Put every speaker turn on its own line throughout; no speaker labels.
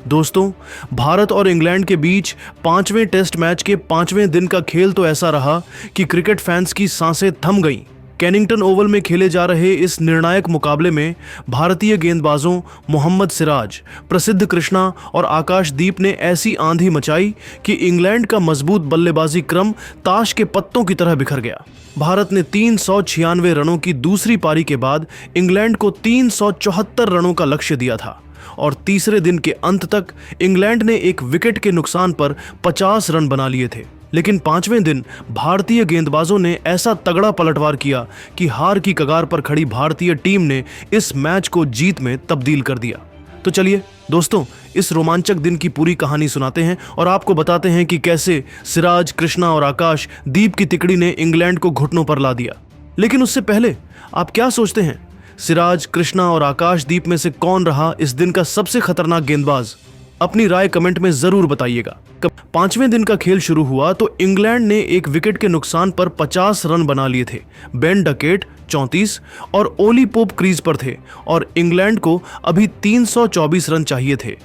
दोस्तों, भारत और इंग्लैंड के बीच पांचवें टेस्ट मैच के पांचवें दिन का खेल तो ऐसा रहा कि क्रिकेट फैंस की सांसें थम गईं। कैनिंगटन ओवल में खेले जा रहे इस निर्णायक मुकाबले में भारतीय गेंदबाजों मोहम्मद सिराज, प्रसिद्ध कृष्णा और आकाशदीप ने ऐसी आंधी मचाई कि इंग्लैंड का मजबूत बल्लेबाजी क्रम ताश के पत्तों की तरह बिखर गया। भारत ने 396 रनों की दूसरी पारी के बाद इंग्लैंड को 374 रनों का लक्ष्य दिया था और तीसरे दिन के अंत तक इंग्लैंड ने एक विकेट के नुकसान पर 50 रन बना लिए थे। लेकिन पांचवें दिन भारतीय गेंदबाजों ने ऐसा तगड़ा पलटवार किया कि हार की कगार पर खड़ी भारतीय टीम ने इस मैच को जीत में तब्दील कर दिया। तो चलिए दोस्तों, इस रोमांचक दिन की पूरी कहानी सुनाते हैं और आपको बताते हैं कि कैसे सिराज, कृष्णा और आकाश दीप की तिकड़ी ने इंग्लैंड को घुटनों पर ला दिया। लेकिन उससे पहले आप क्या सोचते हैं, सिराज, कृष्णा और आकाशदीप में से कौन रहा इस दिन का सबसे खतरनाक गेंदबाज? अपनी राय कमेंट में जरूर बताइएगा। पांचवें दिन का खेल शुरू हुआ तो इंग्लैंड ने एक विकेट के नुकसान पर 50 रन बना लिए थे। बेन डकेट 34 और ओली पोप क्रीज पर थे और इंग्लैंड को अभी 324 रन चाहिए थे।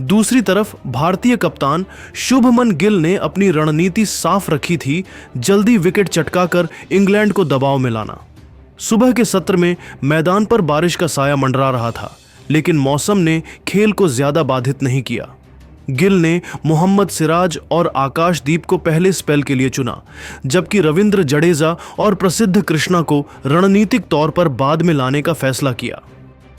दूसरी तरफ भारतीय कप्तान शुभमन गिल ने अपनी रणनीति साफ रखी थी, जल्दी विकेट चटकाकर इंग्लैंड को दबाव में लाना। सुबह के सत्र में मैदान पर बारिश का साया मंडरा रहा था, लेकिन मौसम ने खेल को ज्यादा बाधित नहीं किया। गिल ने मोहम्मद सिराज और आकाशदीप को पहले स्पेल के लिए चुना, जबकि रविंद्र जडेजा और प्रसिद्ध कृष्णा को रणनीतिक तौर पर बाद में लाने का फैसला किया।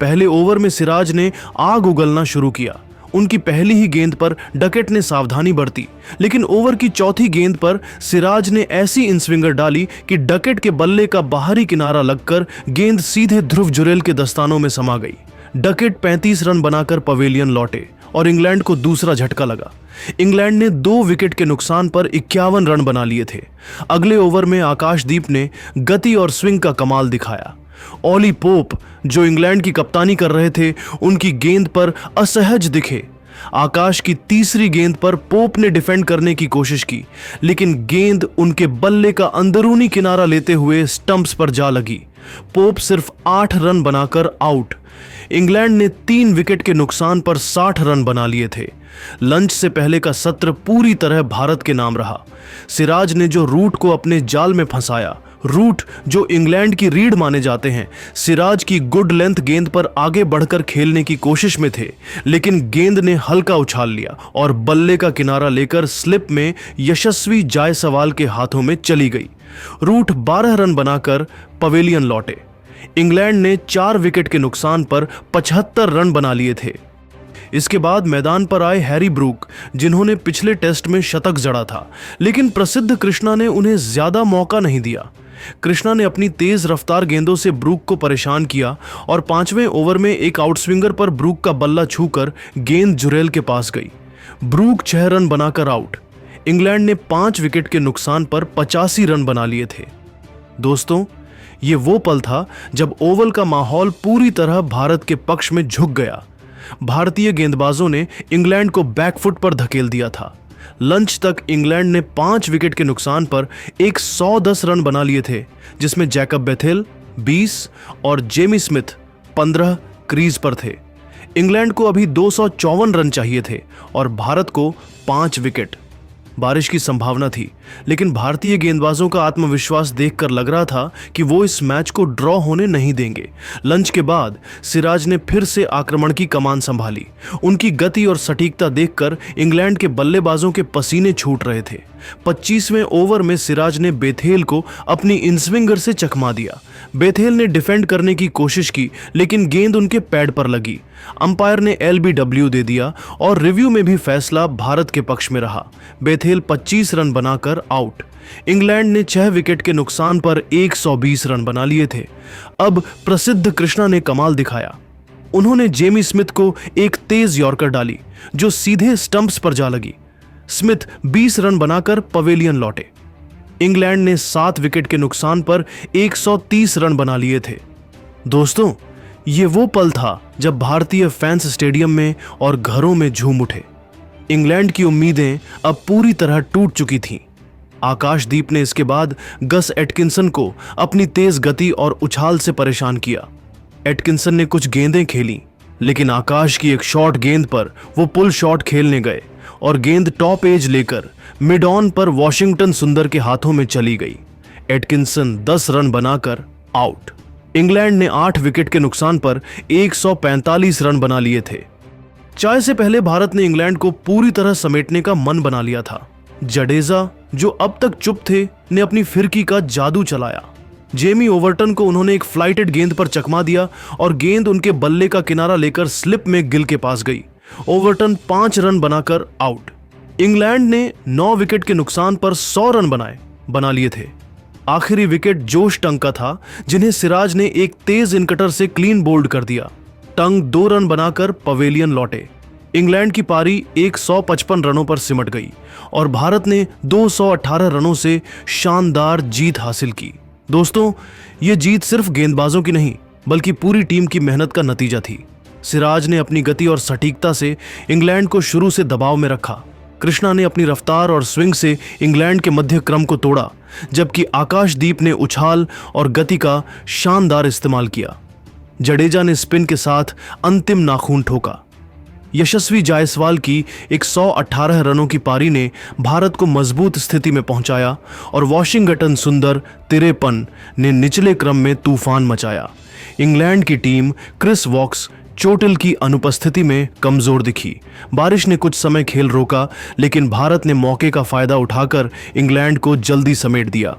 पहले ओवर में सिराज ने आग उगलना शुरू किया। उनकी पहली ही गेंद पर डकेट ने सावधानी बरती, लेकिन ओवर की चौथी गेंद पर सिराज ने ऐसी इनस्विंगर डाली कि डकेट के बल्ले का बाहरी किनारा लगकर गेंद सीधे ध्रुव जुरेल के दस्तानों में समा गई। डकेट 35 रन बनाकर पवेलियन लौटे और इंग्लैंड को दूसरा झटका लगा। इंग्लैंड ने 2 विकेट के नुकसान पर 51 रन बना लिए थे। अगले ओवर में आकाशदीप ने गति और स्विंग का कमाल दिखाया। ओली पोप, जो इंग्लैंड की कप्तानी कर रहे थे, उनकी गेंद पर असहज दिखे। आकाश की तीसरी गेंद पर पोप ने डिफेंड करने की कोशिश की, लेकिन गेंद उनके बल्ले का अंदरूनी किनारा लेते हुए स्टंप्स पर जा लगी। पोप सिर्फ 8 रन बनाकर आउट। इंग्लैंड ने 3 विकेट के नुकसान पर 60 रन बना लिए थे। लंच से पहले का सत्र पूरी तरह भारत के नाम रहा। सिराज ने जो रूट को अपने जाल में फंसाया, रूट जो इंग्लैंड की रीढ़ माने जाते हैं, सिराज की गुड लेंथ गेंद पर आगे बढ़कर खेलने की कोशिश में थे, लेकिन गेंद ने हल्का उछाल लिया और बल्ले का किनारा लेकर स्लिप में यशस्वी जायसवाल के हाथों में चली गई। रूट 12 रन बनाकर पवेलियन लौटे। इंग्लैंड ने 4 विकेट के नुकसान पर 75 रन बना लिए थे। इसके बाद मैदान पर आए हैरी ब्रूक, जिन्होंने पिछले टेस्ट में शतक जड़ा था, लेकिन प्रसिद्ध कृष्णा ने उन्हें ज्यादा मौका नहीं दिया। कृष्णा ने अपनी तेज रफ्तार गेंदों से ब्रूक को परेशान किया और 5वें ओवर में एक आउटस्विंगर पर ब्रूक का बल्ला छूकर गेंद जुरेल के पास गई। ब्रूक 6 रन बनाकर आउट। इंग्लैंड ने 5 विकेट के नुकसान पर 85 रन बना लिए थे। दोस्तों, ये वो पल था जब ओवल का माहौल पूरी तरह भारत के पक्ष में झुक गया। भारतीय गेंदबाजों ने इंग्लैंड को बैकफुट पर धकेल दिया था। लंच तक इंग्लैंड ने 5 विकेट के नुकसान पर 110 रन बना लिए थे, जिसमें जैकब बेथेल 20 और जेमी स्मिथ 15 क्रीज पर थे। इंग्लैंड को अभी 254 रन चाहिए थे और भारत को 5 विकेट। बारिश की संभावना थी, लेकिन भारतीय गेंदबाजों का आत्मविश्वास देखकर लग रहा था कि वो इस मैच को ड्रॉ होने नहीं देंगे। लंच के बाद सिराज ने फिर से आक्रमण की कमान संभाली। उनकी गति और सटीकता देखकर इंग्लैंड के बल्लेबाजों के पसीने छूट रहे थे। 25वें ओवर में सिराज ने बेथेल को अपनी इनस्विंगर से चकमा दिया। बेथेल ने डिफेंड करने की कोशिश की, लेकिन गेंद उनके पैड पर लगी। अंपायर ने LBW दे दिया और रिव्यू में भी फैसला भारत के पक्ष में रहा। बेथेल 25 रन बनाकर आउट। इंग्लैंड ने 6 विकेट के नुकसान पर 120 रन बना लिए थे। अब प्रसिद्ध कृष्णा ने कमाल दिखाया। उन्होंने जेमी स्मिथ को एक तेज यॉर्कर डाली, जो सीधे स्टंप्स पर जा लगी। स्मिथ 20 रन बनाकर पवेलियन लौटे। इंग्लैंड ने 7 विकेट के नुकसान पर 130 रन बना लिए थे। दोस्तों, ये वो पल था जब भारतीय फैंस स्टेडियम में और घरों में झूम उठे। इंग्लैंड की उम्मीदें अब पूरी तरह टूट चुकी थीं। आकाशदीप ने इसके बाद गस एटकिंसन को अपनी तेज गति और उछाल से परेशान किया। एटकिंसन ने कुछ गेंदें खेली, लेकिन आकाश की एक शॉर्ट गेंद पर वो पुल शॉट खेलने गए और गेंद टॉप एज लेकर मिड ऑन पर वॉशिंगटन सुंदर के हाथों में चली गई। एटकिंसन 10 रन बनाकर आउट। इंग्लैंड ने 8 विकेट के नुकसान पर 145 रन बना लिए थे। चाय से पहले भारत ने इंग्लैंड को पूरी तरह समेटने का मन बना लिया था। जडेजा, जो अब तक चुप थे, ने अपनी फिरकी का जादू चलाया। जेमी ओवर्टन को उन्होंने एक फ्लाइटेड गेंद पर चकमा दिया और गेंद उनके बल्ले का किनारा लेकर स्लिप में गिल के पास गई। ओवर्टन 5 रन बनाकर आउट। इंग्लैंड ने 9 विकेट के नुकसान पर 100 रन बना लिए थे। आखिरी विकेट जोश टंग का था, जिन्हें सिराज ने एक तेज इनकटर से क्लीन बोल्ड कर दिया। टंग 2 रन बनाकर पवेलियन लौटे। इंग्लैंड की पारी 155 रनों पर सिमट गई और भारत ने 218 रनों से शानदार जीत हासिल की। दोस्तों, ये जीत सिर्फ गेंदबाजों की नहीं बल्कि पूरी टीम की मेहनत का नतीजा थी। सिराज ने अपनी गति और सटीकता से इंग्लैंड को शुरू से दबाव में रखा। कृष्णा ने अपनी रफ्तार और स्विंग से इंग्लैंड के मध्य क्रम को तोड़ा, जबकि आकाशदीप ने उछाल और गति का शानदार इस्तेमाल किया। जडेजा ने स्पिन के साथ अंतिम नाखून ठोका। यशस्वी जायसवाल की 118 रनों की पारी ने भारत को मजबूत स्थिति में पहुंचाया और वॉशिंगटन सुंदर 53 ने निचले क्रम में तूफान मचाया। इंग्लैंड की टीम क्रिस वॉक्स चोटिल की अनुपस्थिति में कमजोर दिखी। बारिश ने कुछ समय खेल रोका, लेकिन भारत ने मौके का फायदा उठाकर इंग्लैंड को जल्दी समेट दिया।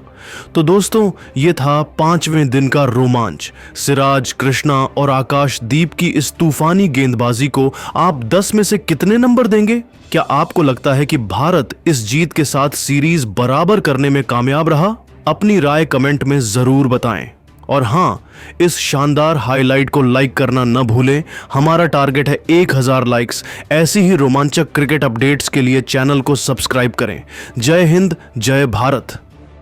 तो दोस्तों, ये था 5वें दिन का रोमांच। सिराज, कृष्णा और आकाशदीप की इस तूफानी गेंदबाजी को आप 10 में से कितने नंबर देंगे? क्या आपको लगता है कि भारत इस जीत के साथ सीरीज बराबर करने में कामयाब रहा? अपनी राय कमेंट में जरूर बताएं। और हाँ, इस शानदार हाईलाइट को लाइक करना न भूलें। हमारा टारगेट है 1000 लाइक्स। ऐसी ही रोमांचक क्रिकेट अपडेट्स के लिए चैनल को सब्सक्राइब करें। जय हिंद, जय भारत।